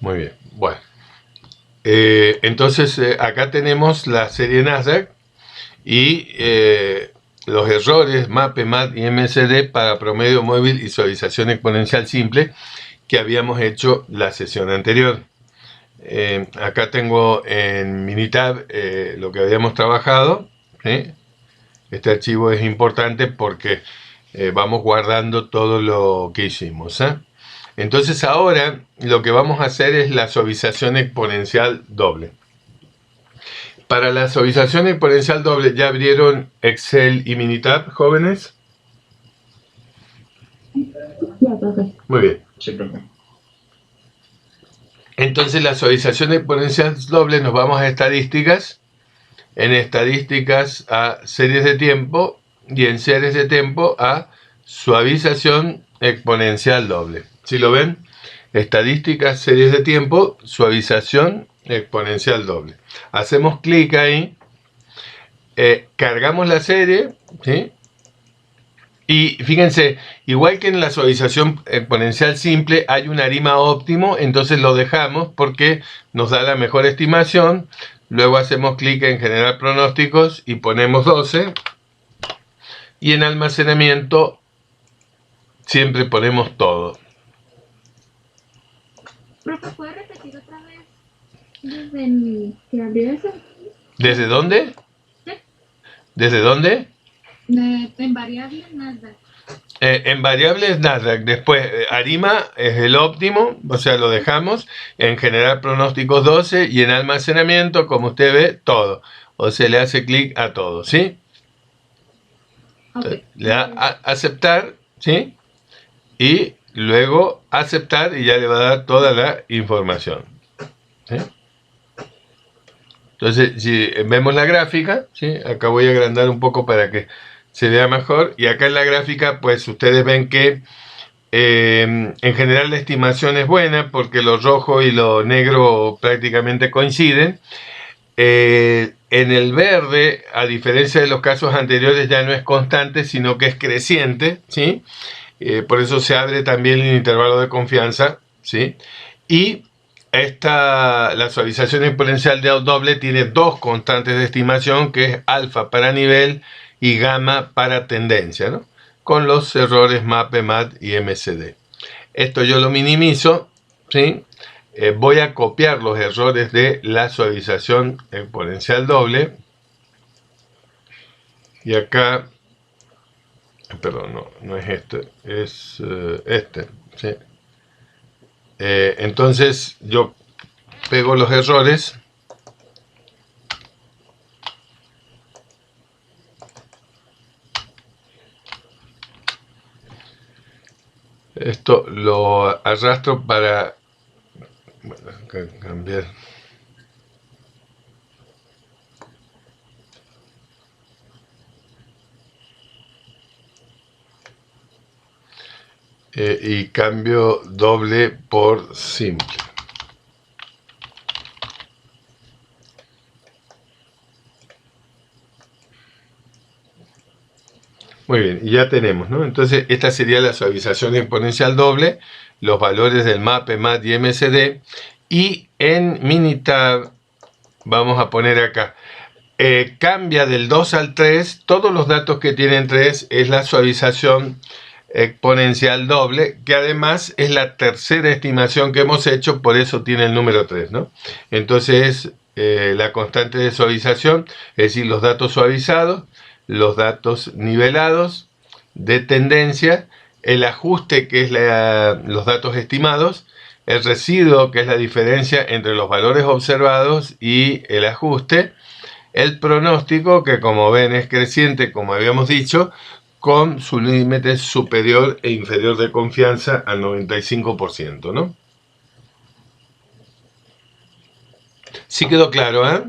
Muy bien. Bueno. Entonces acá tenemos la serie Nasdaq y los errores MAPE, MAT y MACD para promedio móvil y suavización exponencial simple que habíamos hecho la sesión anterior. Acá tengo en Minitab lo que habíamos trabajado, ¿sí? Este archivo es importante porque vamos guardando todo lo que hicimos, ¿eh? Entonces ahora lo que vamos a hacer es la suavización exponencial doble. Para la suavización exponencial doble, ¿ya abrieron Excel y Minitab, jóvenes? Ya, profe. Muy bien. Sí, profe. Entonces la suavización exponencial doble nos vamos a estadísticas, en estadísticas a series de tiempo y en series de tiempo a suavización exponencial doble. ¿Sí lo ven? Estadísticas, series de tiempo, suavización exponencial doble. Hacemos clic ahí, cargamos la serie, ¿sí? Y fíjense, igual que en la suavización exponencial simple hay un arima óptimo, entonces lo dejamos porque nos da la mejor estimación. Luego hacemos clic en generar pronósticos y ponemos 12. Y en almacenamiento siempre ponemos todo. Profe, ¿puede repetir otra vez desde el que abrió eso? ¿Desde dónde? Sí. ¿Desde dónde? En variables Nasdaq. En variables Nasdaq, después arima es el óptimo, o sea, lo dejamos. En generar pronósticos 12 y en almacenamiento, como usted ve, todo. O se le hace clic a todo, ¿sí? Okay. Le da a aceptar, ¿sí? Y luego aceptar y ya le va a dar toda la información, ¿sí? Entonces, si vemos la gráfica, ¿sí? Acá voy a agrandar un poco para que se vea mejor. Y acá en la gráfica, pues ustedes ven que en general la estimación es buena porque lo rojo y lo negro prácticamente coinciden. En el verde, a diferencia de los casos anteriores, ya no es constante, sino que es creciente, ¿sí? Por eso se abre también el intervalo de confianza, ¿sí? Y la suavización exponencial de doble tiene dos constantes de estimación, que es alfa para nivel y gamma para tendencia, ¿no? Con los errores MAPE, MAT y MCD. Esto yo lo minimizo, ¿sí? Voy a copiar los errores de la suavización exponencial doble. Y acá, perdón, no es este, es este, ¿sí? Entonces yo pego los errores. Esto lo arrastro para cambiar. Y cambio doble por simple. Muy bien, y ya tenemos, ¿no? Entonces, esta sería la suavización exponencial doble, los valores del MAPE, MAT y MCD. Y en Minitab, vamos a poner acá, cambia del 2 al 3, todos los datos que tienen 3 es la suavización exponencial doble, que además es la tercera estimación que hemos hecho, por eso tiene el número 3, ¿no? Entonces, la constante de suavización, es decir, los datos suavizados, los datos nivelados de tendencia, el ajuste, que es los datos estimados, el residuo, que es la diferencia entre los valores observados y el ajuste, el pronóstico, que como ven es creciente, como habíamos dicho, con su límite superior e inferior de confianza al 95%, ¿no? ¿Sí quedó claro, eh?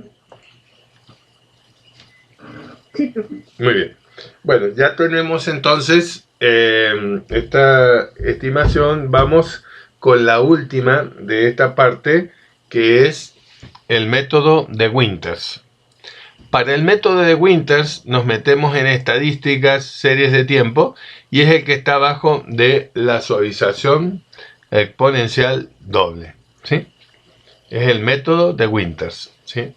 Sí, profe. Muy bien. Bueno, ya tenemos entonces esta estimación. Vamos con la última de esta parte, que es el método de Winters. Para el método de Winters nos metemos en estadísticas, series de tiempo, y es el que está abajo de la suavización exponencial doble, ¿sí? Es el método de Winters, ¿sí?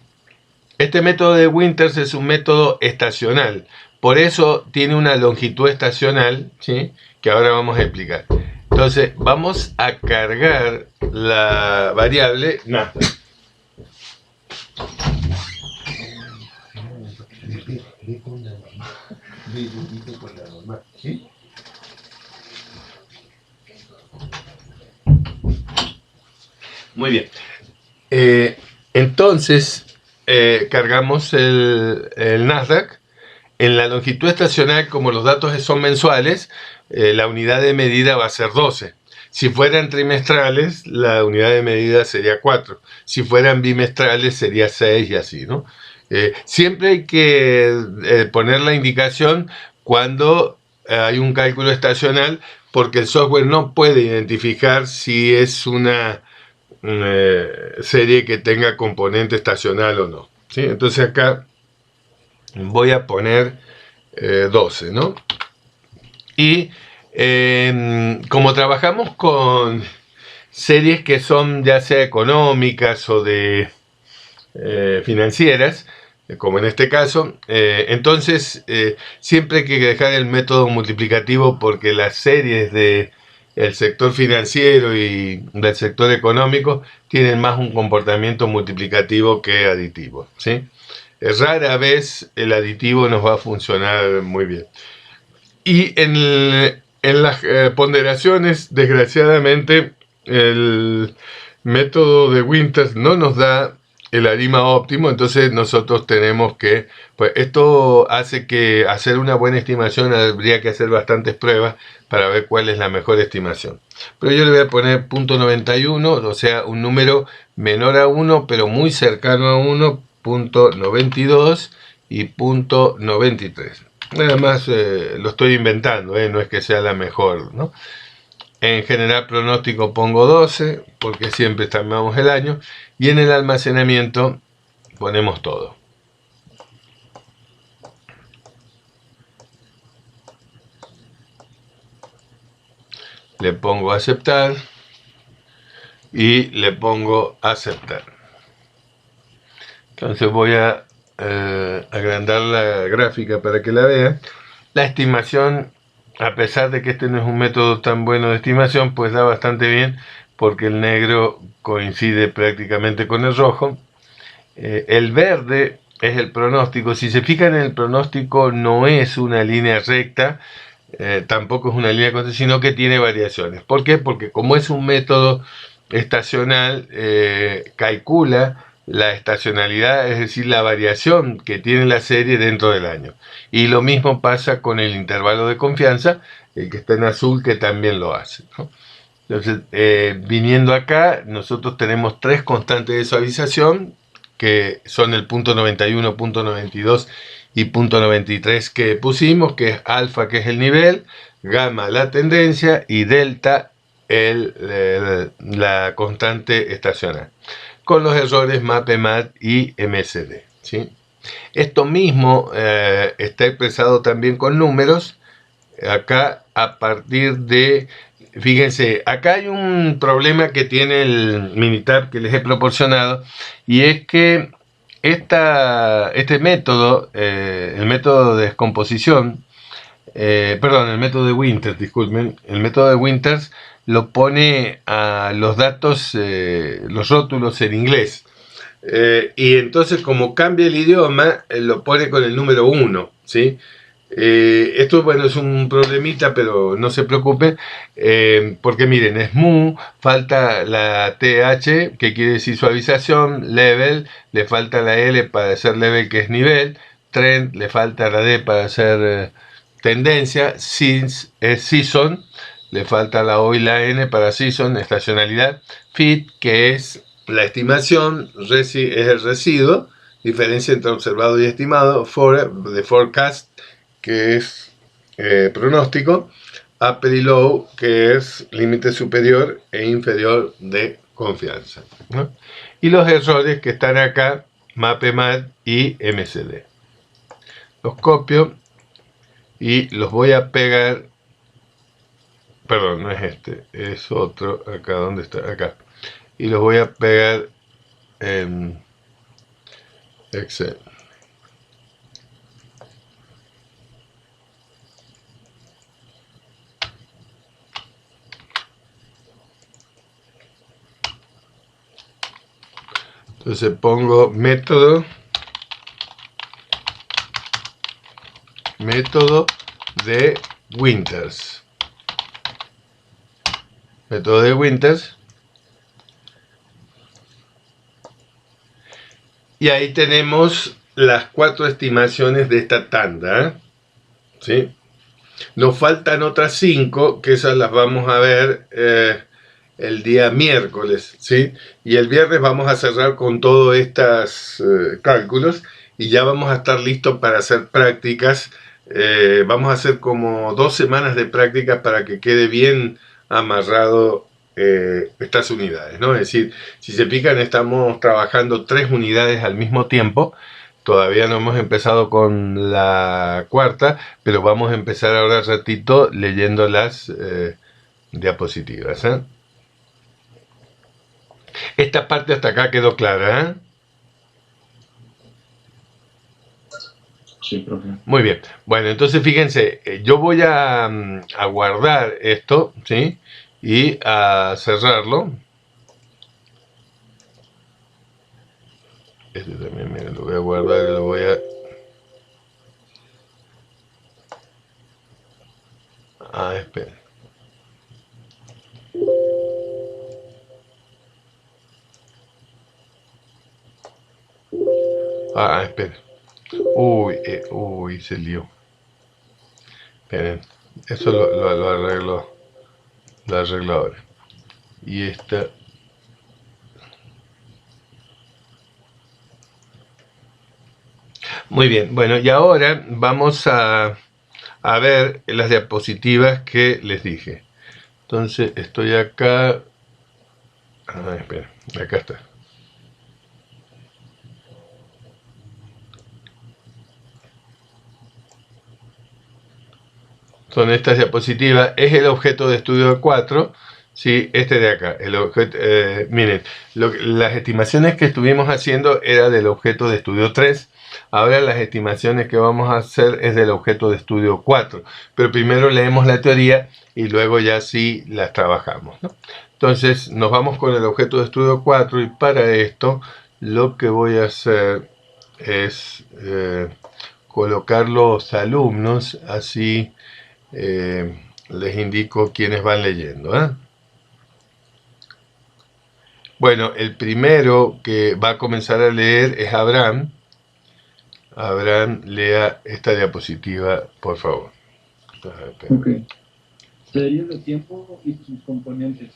Este método de Winters es un método estacional, por eso tiene una longitud estacional, ¿sí? Que ahora vamos a explicar. Entonces vamos a cargar la variable Nasdaq. Muy bien. Entonces cargamos el Nasdaq. En la longitud estacional, como los datos son mensuales, la unidad de medida va a ser 12. Si fueran trimestrales, la unidad de medida sería 4. Si fueran bimestrales, sería 6 y así, ¿no? Siempre hay que poner la indicación cuando hay un cálculo estacional, porque el software no puede identificar si es una serie que tenga componente estacional o no, ¿sí? Entonces acá voy a poner 12, ¿no? Y como trabajamos con series que son ya sea económicas o de financieras, como en este caso, entonces siempre hay que dejar el método multiplicativo, porque las series de el sector financiero y del sector económico tienen más un comportamiento multiplicativo que aditivo, ¿sí? Rara vez el aditivo nos va a funcionar muy bien. Y en las ponderaciones, desgraciadamente, el método de Winters no nos da el arima óptimo, entonces nosotros tenemos que, pues esto hace que hacer una buena estimación habría que hacer bastantes pruebas para ver cuál es la mejor estimación. Pero yo le voy a poner .91, o sea, un número menor a 1, pero muy cercano a 1, .92 y .93. Nada más lo estoy inventando, no es que sea la mejor, ¿no? En general pronóstico pongo 12, porque siempre estimamos el año, y en el almacenamiento ponemos todo. Le pongo aceptar y le pongo aceptar. Entonces voy a agrandar la gráfica para que la vean. La estimación, a pesar de que este no es un método tan bueno de estimación, pues da bastante bien, porque el negro coincide prácticamente con el rojo. El verde es el pronóstico. Si se fijan, en el pronóstico no es una línea recta, tampoco es una línea constante, sino que tiene variaciones. ¿Por qué? Porque como es un método estacional, calcula la estacionalidad, es decir, la variación que tiene la serie dentro del año. Y lo mismo pasa con el intervalo de confianza, el que está en azul, que también lo hace, ¿no? Entonces, viniendo acá, nosotros tenemos tres constantes de suavización, que son el .91, .92 y .93 que pusimos, que es alfa, que es el nivel, gamma, la tendencia, y delta, la constante estacional, con los errores MAPE, MAT y MSD, ¿sí? Esto mismo está expresado también con números, acá a partir de, fíjense, acá hay un problema que tiene el Minitab que les he proporcionado, y es que este método, el método de descomposición, el método de Winters, disculpen, el método de Winters lo pone a los datos, los rótulos en inglés. Y entonces, como cambia el idioma, lo pone con el número 1, ¿sí? Esto, bueno, es un problemita, pero no se preocupen, porque miren, es mu, falta la TH, que quiere decir suavización, level, le falta la L para hacer level, que es nivel, trend, le falta la D para hacer tendencia, since es season, le falta la O y la N para season, estacionalidad, fit, que es la estimación, es el residuo, diferencia entre observado y estimado, de forecast, que es pronóstico, upper y low, que es límite superior e inferior de confianza, ¿no? Y los errores que están acá, MAPE, MAT y MSD. Los copio y los voy a pegar, perdón, no es este, es otro, acá, ¿dónde está? Acá. Y los voy a pegar en Excel. Entonces pongo método de Winters. Método de Winters. Y ahí tenemos las 4 estimaciones de esta tanda, ¿sí? Nos faltan otras 5, que esas las vamos a ver el día miércoles, ¿sí? Y el viernes vamos a cerrar con todos estos cálculos y ya vamos a estar listos para hacer prácticas. Vamos a hacer como 2 semanas de prácticas para que quede bien amarrado estas unidades, ¿no? Es decir, si se fijan, estamos trabajando 3 unidades al mismo tiempo. Todavía no hemos empezado con la cuarta, pero vamos a empezar ahora ratito leyendo las diapositivas, ¿eh? Esta parte hasta acá quedó clara, ¿eh? Sí, profe. Muy bien. Bueno, entonces fíjense, yo voy a guardar esto, ¿sí? Y a cerrarlo. Este también, miren, lo voy a guardar y lo voy a... espera. Espera. Uy, se lió. Esperen, eso lo arreglo. Lo arreglo ahora. Y esta... Muy bien, bueno, y ahora vamos a ver las diapositivas que les dije. Entonces estoy acá. Espera, acá está. Son estas diapositivas. Es el objeto de estudio 4. Sí, este de acá. El objeto, miren, las estimaciones que estuvimos haciendo era del objeto de estudio 3. Ahora las estimaciones que vamos a hacer es del objeto de estudio 4. Pero primero leemos la teoría y luego ya sí las trabajamos, ¿no? Entonces nos vamos con el objeto de estudio 4 y para esto lo que voy a hacer es colocar los alumnos, así les indico quiénes van leyendo, ¿eh? Bueno, el primero que va a comenzar a leer es Abraham. Abraham, lea esta diapositiva, por favor. Ok. Series de tiempo y sus componentes.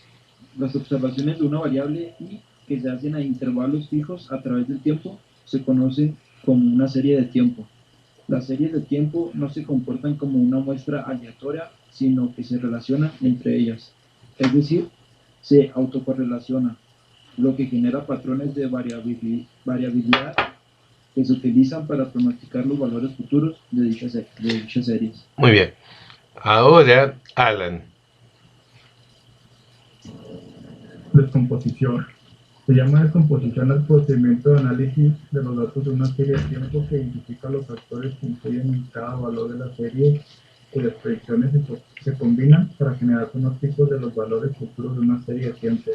Las observaciones de una variable y que se hacen a intervalos fijos a través del tiempo se conocen como una serie de tiempo. Las series de tiempo no se comportan como una muestra aleatoria, sino que se relacionan entre ellas. Es decir, se autocorrelacionan, lo que genera patrones de variabilidad que se utilizan para pronosticar los valores futuros de dichas series. Muy bien. Ahora, Alan. Descomposición. Se llama descomposición al procedimiento de análisis de los datos de una serie de tiempo que identifica los factores que influyen en cada valor de la serie y las predicciones se combinan para generar pronósticos de los valores futuros de una serie de tiempo.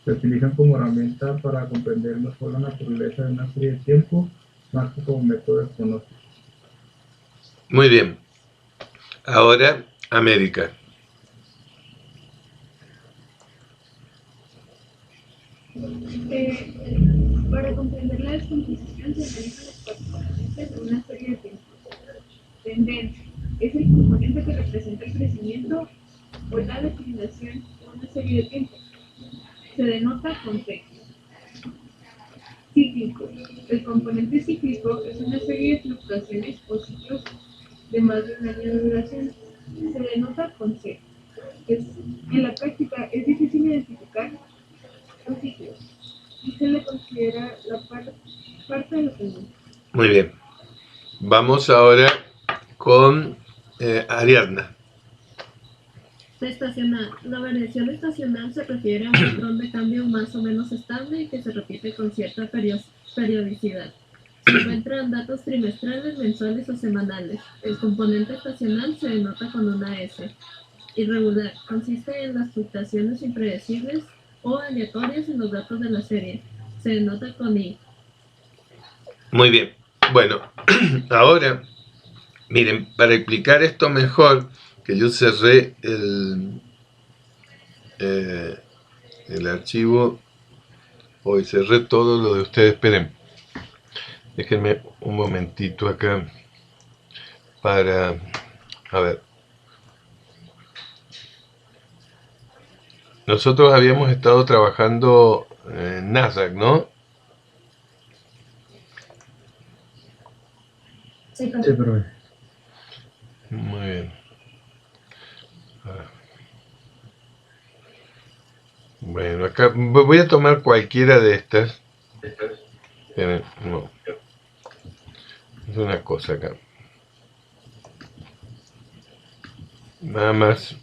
Se utilizan como herramienta para comprender mejor la naturaleza de una serie de tiempo, más que como método de pronóstico. Muy bien. Ahora, América. Para comprender la descomposición se analizan los 4 componentes de una serie de tiempos. Tendencia es el componente que representa el crecimiento o la declinación de una serie de tiempos. Se denota con T. Cíclico. El componente cíclico es una serie de fluctuaciones o ciclos de más de un año de duración. Se denota con C. En la práctica es difícil identificar los ciclos y se le considera la parte de la tendencia. Muy bien. Vamos ahora con Ariadna. Se estacional. La variación estacional se refiere a un patrón de cambio más o menos estable y que se repite con cierta periodicidad. Se encuentran datos trimestrales, mensuales o semanales. El componente estacional se denota con una S. Irregular. Consiste en las fluctuaciones impredecibles o aleatorias en los datos de la serie. Se denota con I. Muy bien. Bueno, ahora, miren, para explicar esto mejor, que yo cerré el archivo, hoy cerré todo lo de ustedes. Esperen, déjenme un momentito acá para, a ver. Nosotros habíamos estado trabajando en Nasdaq, ¿no? Sí, profe. Muy bien. Bueno, acá voy a tomar cualquiera de estas. Esperen, no. Es una cosa acá. Nada más.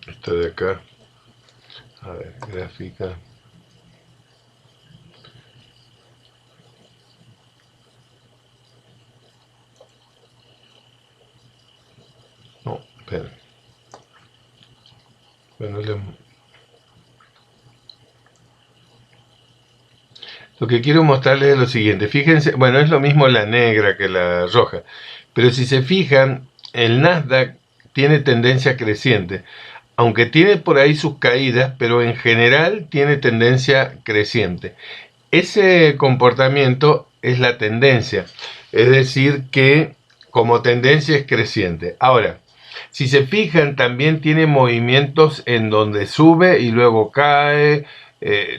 Esta de acá. A ver, gráfica. No, esperen. Bueno, lo que quiero mostrarles es lo siguiente. Fíjense, bueno, es lo mismo la negra que la roja. Pero si se fijan, el Nasdaq tiene tendencia creciente. Aunque tiene por ahí sus caídas, pero en general tiene tendencia creciente. Ese comportamiento es la tendencia. Es decir, que como tendencia es creciente. Ahora, si se fijan, también tiene movimientos en donde sube y luego cae.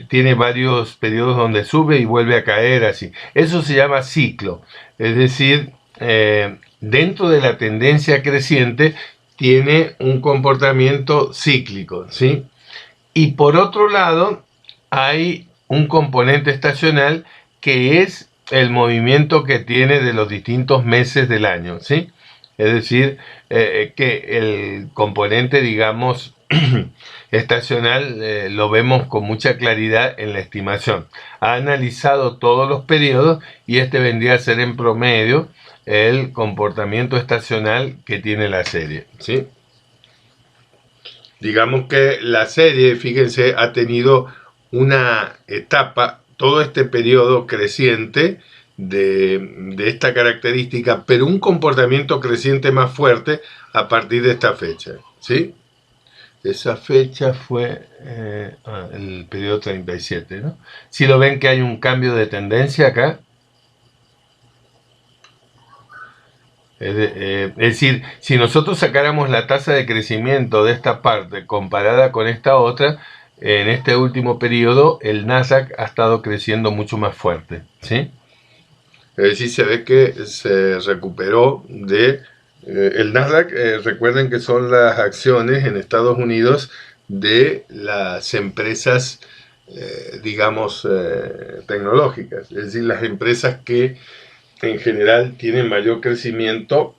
Tiene varios periodos donde sube y vuelve a caer así. Eso se llama ciclo. Es decir, dentro de la tendencia creciente tiene un comportamiento cíclico, ¿sí? Y por otro lado, hay un componente estacional que es el movimiento que tiene de los distintos meses del año, ¿sí? Es decir, que el componente, digamos, estacional lo vemos con mucha claridad en la estimación. Ha analizado todos los periodos y este vendría a ser en promedio el comportamiento estacional que tiene la serie, ¿sí? Digamos que la serie, fíjense, ha tenido una etapa, todo este periodo creciente de esta característica, pero un comportamiento creciente más fuerte a partir de esta fecha, ¿sí? Esa fecha fue el periodo 37, ¿no? Si lo ven que hay un cambio de tendencia acá. Es decir, si nosotros sacáramos la tasa de crecimiento de esta parte comparada con esta otra, en este último periodo el Nasdaq ha estado creciendo mucho más fuerte, ¿sí? Es decir, se ve que se recuperó de... el Nasdaq, recuerden que son las acciones en Estados Unidos de las empresas, digamos, tecnológicas, es decir, las empresas que en general tienen mayor crecimiento,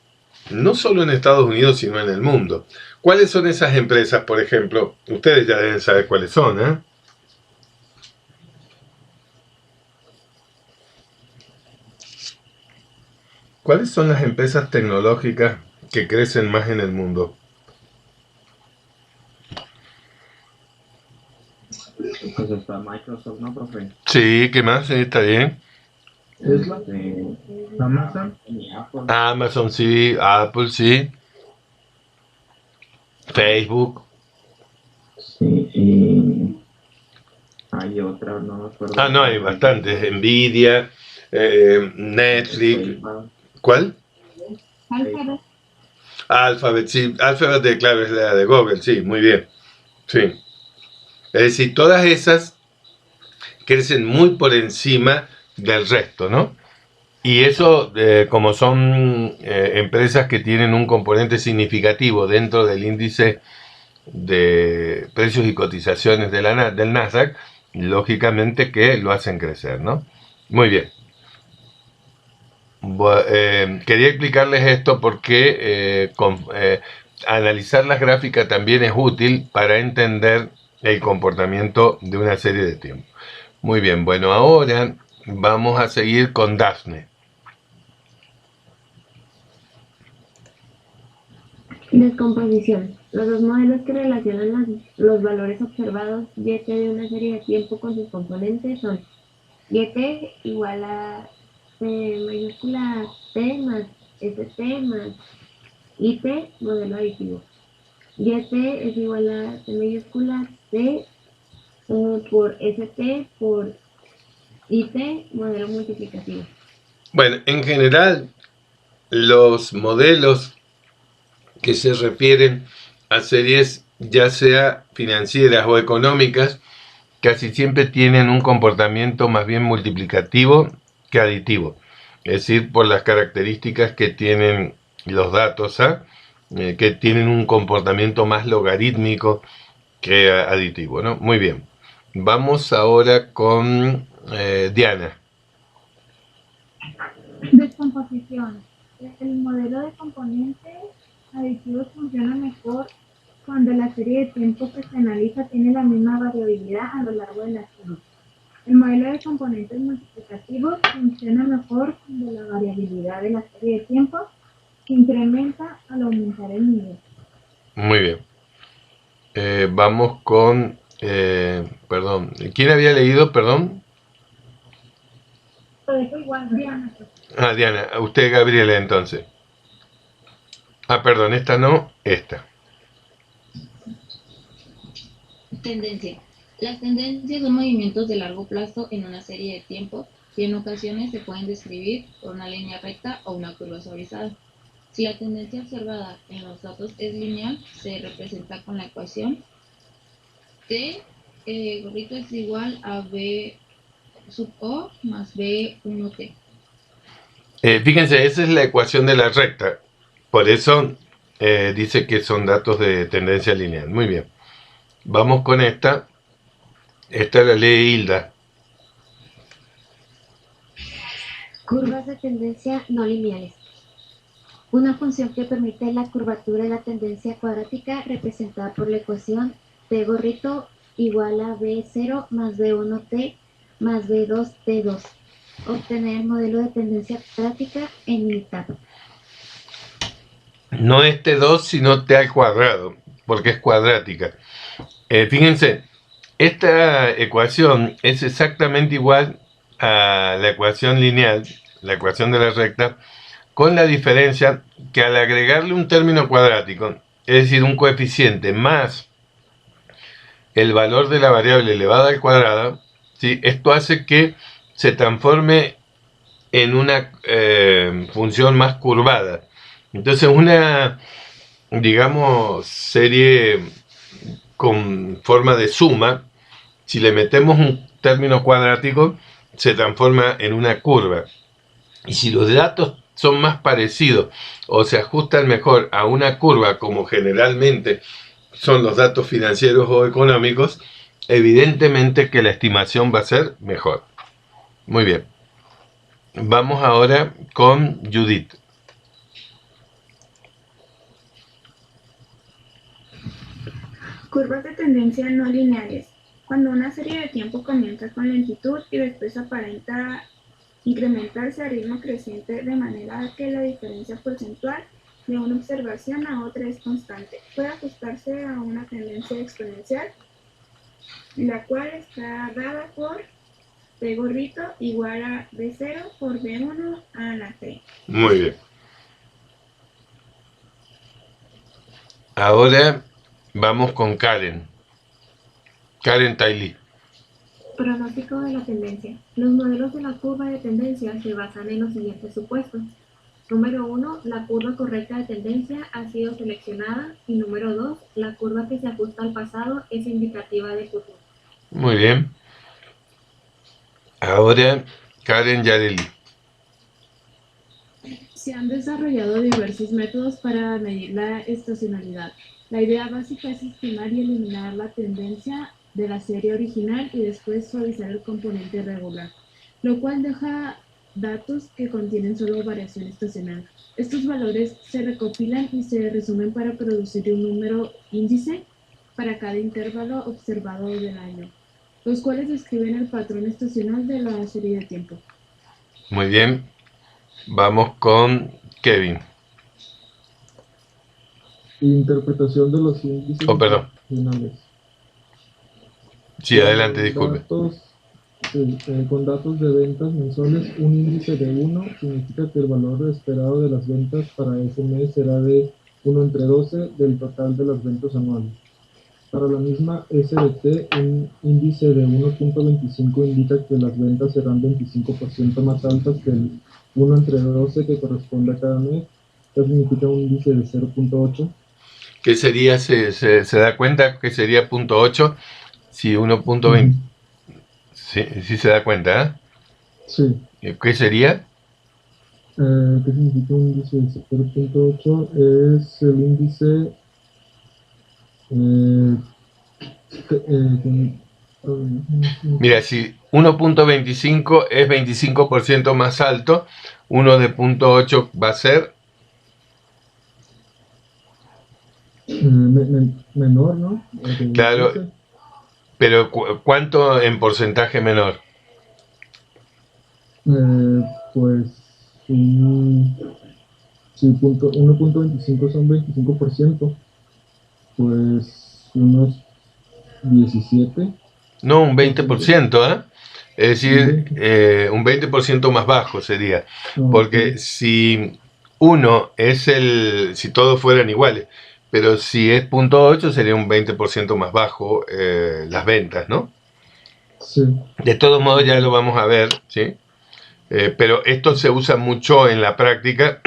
no solo en Estados Unidos, sino en el mundo. ¿Cuáles son esas empresas, por ejemplo? Ustedes ya deben saber cuáles son, ¿eh? ¿Cuáles son las empresas tecnológicas que crecen más en el mundo? Pues está Microsoft, ¿no, profe? Sí, ¿qué más? Sí, está bien. Tesla, Amazon, Y Apple. Amazon, sí. Apple, sí. Facebook. Sí, y hay otra, no me acuerdo. Ah, no, hay bastantes. Nvidia, Netflix. ¿Cuál? Alphabet. Alphabet, sí. Alphabet, claro, es la de Google, sí, muy bien. Sí. Es decir, todas esas crecen muy por encima del resto, ¿no? Y eso, como son empresas que tienen un componente significativo dentro del índice de precios y cotizaciones de del Nasdaq, lógicamente que lo hacen crecer, ¿no? Muy bien. Quería explicarles esto porque analizar las gráficas también es útil para entender el comportamiento de una serie de tiempo. Muy bien, bueno, ahora vamos a seguir con Daphne. Descomposición. Los dos modelos que relacionan los valores observados YT de una serie de tiempo con sus componentes son YT igual a T mayúscula T más ST más IT, modelo aditivo. YT es igual a T mayúscula T por ST por IT, modelo multiplicativo. Bueno, en general, los modelos que se refieren a series ya sea financieras o económicas casi siempre tienen un comportamiento más bien multiplicativo que aditivo, es decir, por las características que tienen los datos, que tienen un comportamiento más logarítmico que aditivo, ¿no? Muy bien, vamos ahora con Diana. Descomposición. El modelo de componentes aditivos funciona mejor cuando la serie de tiempo que se analiza tiene la misma variabilidad a lo largo de la serie. El modelo de componentes multiplicativos funciona mejor cuando la variabilidad de la serie de tiempo se incrementa al aumentar el nivel. Muy bien. Vamos con... perdón. ¿Quién había leído? Perdón. Lo dejo igual, Diana. Ah, Diana. Usted, Gabriela, entonces. Ah, perdón. Esta no. Esta. Tendencia. Las tendencias son movimientos de largo plazo en una serie de tiempo y en ocasiones se pueden describir por una línea recta o una curva suavizada. Si la tendencia observada en los datos es lineal, se representa con la ecuación T gorrito es igual a B sub O más B1T. Fíjense, esa es la ecuación de la recta. Por eso dice que son datos de tendencia lineal. Muy bien. Vamos con esta. Esta la lee Hilda. Curvas de tendencia no lineales. Una función que permite la curvatura de la tendencia cuadrática representada por la ecuación T gorrito igual a B0 más B1T más B2T2. Obtener el modelo de tendencia cuadrática en mitad. No es T2, sino T al cuadrado, porque es cuadrática. Fíjense, esta ecuación es exactamente igual a la ecuación lineal, la ecuación de la recta, con la diferencia que al agregarle un término cuadrático, es decir, un coeficiente más el valor de la variable elevada al cuadrado, ¿sí? Esto hace que se transforme en una función más curvada. Entonces una, digamos, serie con forma de suma, si le metemos un término cuadrático, se transforma en una curva. Y si los datos son más parecidos o se ajustan mejor a una curva, como generalmente son los datos financieros o económicos, evidentemente que la estimación va a ser mejor. Muy bien. Vamos ahora con Judith. Curvas de tendencia no lineales. Cuando una serie de tiempo comienza con lentitud y después aparenta incrementarse a ritmo creciente de manera que la diferencia porcentual de una observación a otra es constante. Puede ajustarse a una tendencia exponencial, la cual está dada por T gorrito igual a B0 por B1 a la T. Muy bien. Ahora vamos con Karen. Karen Tailey. Pronóstico de la tendencia. Los modelos de la curva de tendencia se basan en los siguientes supuestos. Número 1, la curva correcta de tendencia ha sido seleccionada. Y número 2, la curva que se ajusta al pasado es indicativa de futuro. Muy bien. Ahora Karen Yareli. Se han desarrollado diversos métodos para medir la estacionalidad. La idea básica es estimar y eliminar la tendencia de la serie original y después suavizar el componente regular, lo cual deja datos que contienen solo variación estacional. Estos valores se recopilan y se resumen para producir un número índice para cada intervalo observado del año, los cuales describen el patrón estacional de la serie de tiempo. Muy bien. Vamos con Kevin. Interpretación de los índices Oh, perdón. finales. Sí, adelante, disculpe. Con datos de ventas mensuales, un índice de 1 significa que el valor esperado de las ventas para ese mes será de 1 entre 12 del total de las ventas anuales. Para la misma SDT, un índice de 1.25 indica que las ventas serán 25% más altas que el 1 entre 12 que corresponde a cada mes. Esto significa un índice de 0.8. ¿Qué sería? ¿Se da cuenta que sería 0.8? Si 1.20... Sí, se da cuenta, ¿eh? Sí. ¿Qué sería? ¿Qué significa un índice de 0.8? Es el índice... Mira, si 1.25 es 25% más alto, uno de 0.8 va a ser... menor, ¿no? Claro, pero ¿cuánto en porcentaje menor? Pues si 1.25 son 25%, pues unos 17. No, un 20%, ¿eh? Es decir, un 20% más bajo sería. Porque si uno es si todos fueran iguales, pero si es 0.8 sería un 20% más bajo las ventas, ¿no? Sí. De todos modos ya lo vamos a ver, ¿sí? Pero esto se usa mucho en la práctica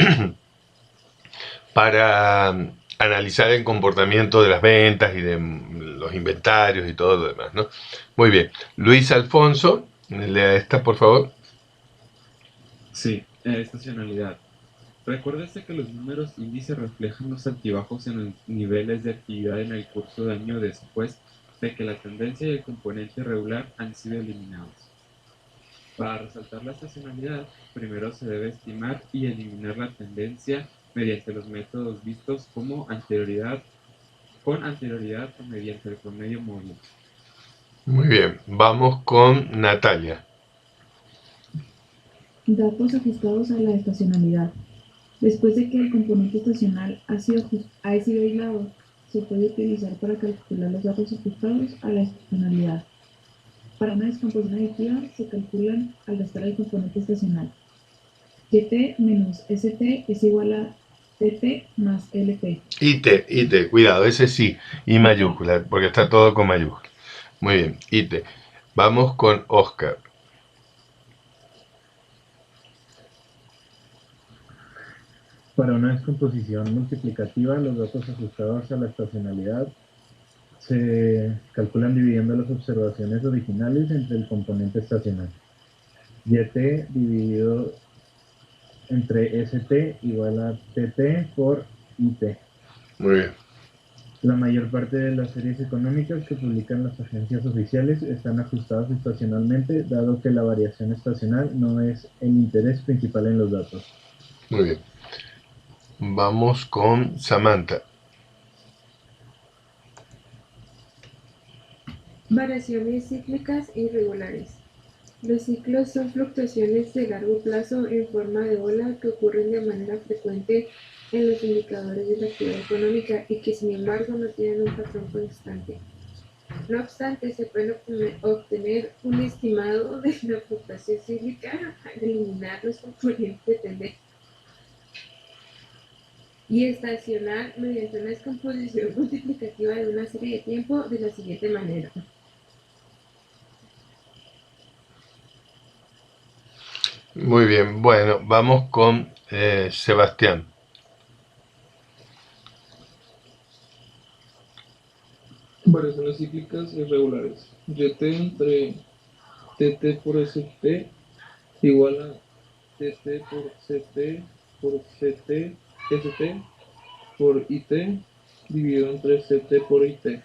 para analizar el comportamiento de las ventas y de los inventarios y todo lo demás, ¿no? Muy bien. Luis Alfonso, lea esta, por favor. Sí, estacionalidad. Recuérdese que los números índice reflejan los altibajos en los niveles de actividad en el curso de año después de que la tendencia y el componente regular han sido eliminados. Para resaltar la estacionalidad, primero se debe estimar y eliminar la tendencia mediante los métodos vistos como con anterioridad o mediante el promedio móvil. Muy bien, vamos con Natalia. Datos ajustados a la estacionalidad. Después de que el componente estacional ha sido aislado, se puede utilizar para calcular los datos ajustados a la estacionalidad. Para una descomposición aditiva se calculan al restar el componente estacional. YT menos ST es igual a TT más LT. IT, cuidado, ese sí, I mayúscula, porque está todo con mayúscula. Muy bien, IT. Vamos con Oscar. Para una descomposición multiplicativa, los datos ajustados a la estacionalidad se calculan dividiendo las observaciones originales entre el componente estacional. YT dividido entre ST igual a TT por IT. Muy bien. La mayor parte de las series económicas que publican las agencias oficiales están ajustadas estacionalmente, dado que la variación estacional no es el interés principal en los datos. Muy bien. Vamos con Samantha. Variaciones cíclicas e irregulares. Los ciclos son fluctuaciones de largo plazo en forma de ola que ocurren de manera frecuente en los indicadores de la actividad económica y que sin embargo no tienen un patrón constante. No obstante, se puede obtener un estimado de la fluctuación cíclica al eliminar los componentes de tendencia y estacional mediante una descomposición multiplicativa de una serie de tiempo de la siguiente manera. Muy bien, bueno, vamos con Sebastián. Variaciones cíclicas irregulares. YT entre TT por ST igual a TT por CT por CT, ST por IT dividido entre CT por IT.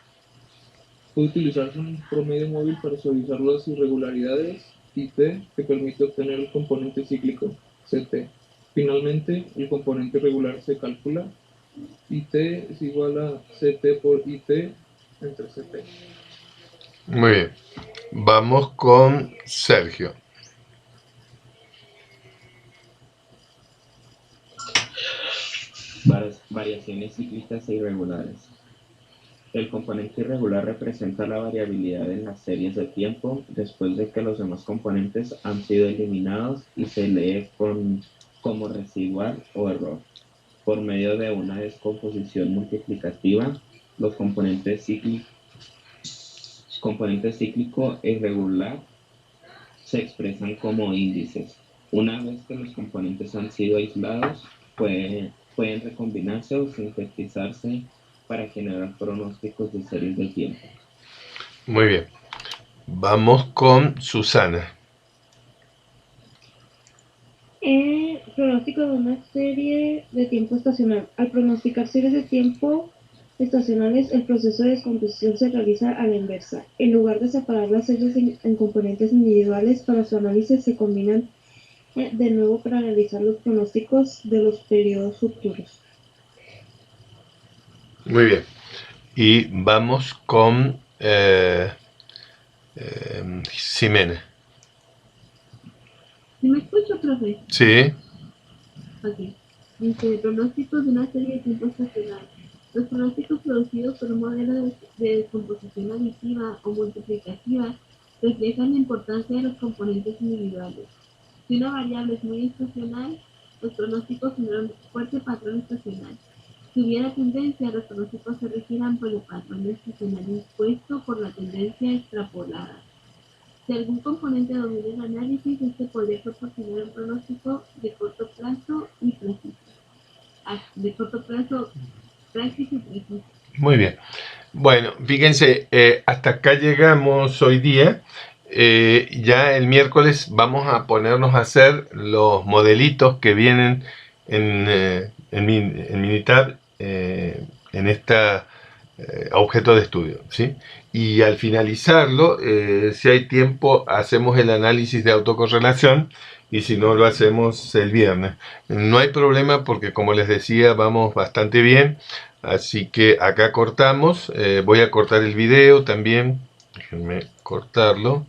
Puede utilizarse un promedio móvil para suavizar las irregularidades y T, que permite obtener el componente cíclico, CT. Finalmente, el componente regular se calcula y T es igual a CT por IT entre CT. Muy bien. Vamos con Sergio. Variaciones cíclicas e irregulares. El componente irregular representa la variabilidad en las series de tiempo después de que los demás componentes han sido eliminados y se lee como residual o error. Por medio de una descomposición multiplicativa, los componentes cíclico e irregular se expresan como índices. Una vez que los componentes han sido aislados, pueden recombinarse o sintetizarse para generar pronósticos de series de tiempo. Muy bien. Vamos con Susana. Pronóstico de una serie de tiempo estacional. Al pronosticar series de tiempo estacionales, el proceso de descomposición se realiza a la inversa. En lugar de separar las series en componentes individuales para su análisis, se combinan de nuevo para realizar los pronósticos de los periodos futuros. Muy bien. Y vamos con Ximena. ¿Sí me escucho, profe? Sí. Ok. Dice, pronósticos de una serie de tiempo estacional. Los pronósticos producidos por un modelo de descomposición aditiva o multiplicativa reflejan la importancia de los componentes individuales. Si una variable es muy estacional, los pronósticos tendrán un fuerte patrón estacional. Si hubiera tendencia, los pronósticos se regirán por el patrón estacional impuesto por la tendencia extrapolada. Si algún componente domina el análisis, este podría proporcionar un pronóstico de corto plazo y preciso. De corto plazo práctico y preciso. Muy bien. Bueno, fíjense, hasta acá llegamos hoy día. Ya el miércoles vamos a ponernos a hacer los modelitos que vienen en Minitab, en esta objeto de estudio, ¿sí? Y al finalizarlo, si hay tiempo, hacemos el análisis de autocorrelación, y si no, lo hacemos el viernes. No hay problema porque, como les decía, vamos bastante bien, así que acá cortamos. Voy a cortar el video también, déjenme cortarlo.